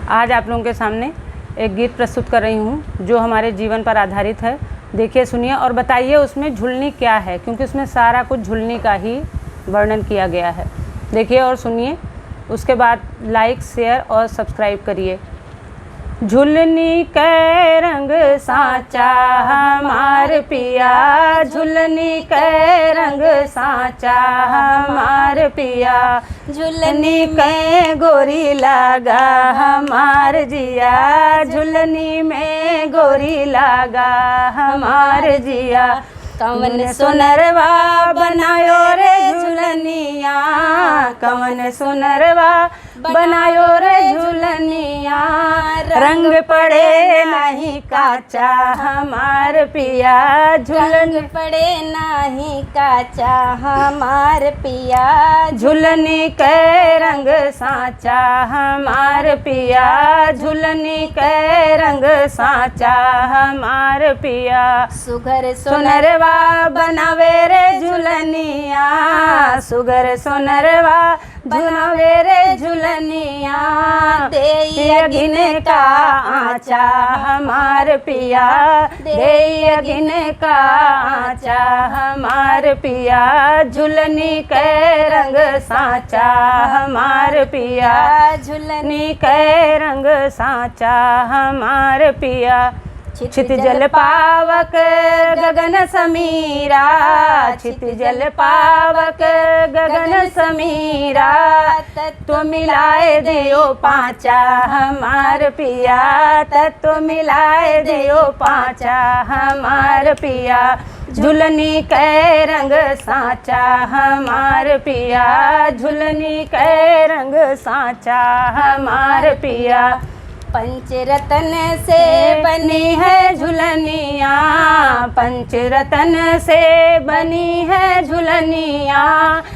आज आप लोगों के सामने एक गीत प्रस्तुत कर रही हूँ जो हमारे जीवन पर आधारित है। देखिए, सुनिए और बताइए उसमें झुलनी क्या है, क्योंकि उसमें सारा कुछ झुलनी का ही वर्णन किया गया है। देखिए और सुनिए, उसके बाद लाइक, शेयर और सब्सक्राइब करिए। झुलनी कै रंग साचा हमार पिया, झुलनी कै रंग साचा हमार पिया, झुलनी कै गोरी लागा हमार जिया, झुलनी में गोरी लागा हमार जिया। कवन सुनरवा बनायो रे झुलनिया, कवन सुनरवा बनायो रे झुलनिया, रंग पड़े नहीं काचा हमार पिया, झुलन पड़े नहीं काचा हमार पिया, झुलनी कै रंग साचा हमार पिया, झुलनी कै रंग साचा हमार पिया। सुघर सुनरवा बनावे रे झुलनिया, सुगर सुनरवा बनावे रे झुलनिया, दे गिन का आचा हमार पिया, दे गिन का आचा हमार पिया, झुलनी कै रंग साचा हमार पिया, झुलनी कै रंग साचा हमार पिया। छित जल पावक गगन समीरा, छित जल पावक गगन समीरा, तत्व मिलाए दियो पाचा हमार पिया, तत्व मिलाए दियो पाचा हमार पिया, झुलनी कै रंग साचा हमार पिया, झुलनी कै रंग साचा हमार पिया। पंचरतन से बनी है झुलनिया, पंचरतन से बनी है झुलनिया,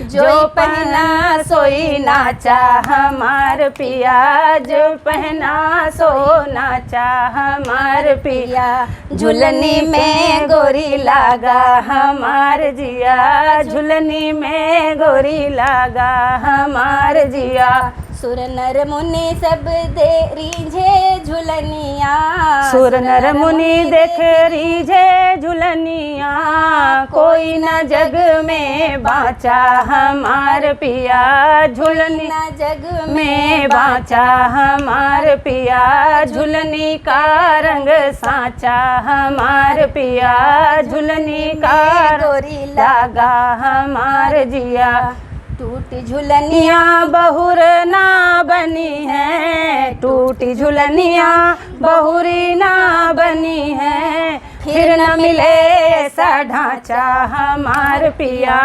जो पहना सोई नाचा हमार पिया, जो पहना सो नाचा हमार पिया, झुलनी में गोरी लागा हमार जिया, झुलनी में गोरी लागा हमार जिया। सुर नर मुनि सब दे रीझे झुलनिया, सुर नर मुनि देख रीझे झुलनिया, कोई न जग में बाचा हमार पिया, झुलनी न जग में बाचा हमार पिया, झुलनी का रंग साचा हमार पिया, झुलनी का गोरी लागा हमार जिया। टूटी झुलनिया झुलनिया बहुर ना बनी है, टूटी झुलनिया बहुरी ना बनी है, फिर न मिले ऐसा ढांचा हमार पिया,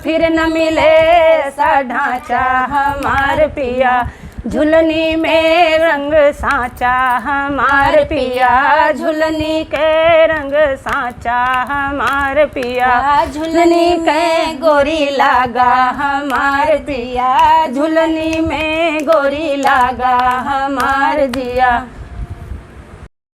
फिर न मिले ऐसा ढांचा हमार पिया, झुलनी में रंग साचा हमार पिया, झुलनी के रंग साचा हमार पिया, झुलनी के गोरी लागा हमार पिया, झुलनी में गोरी लागा हमार जिया।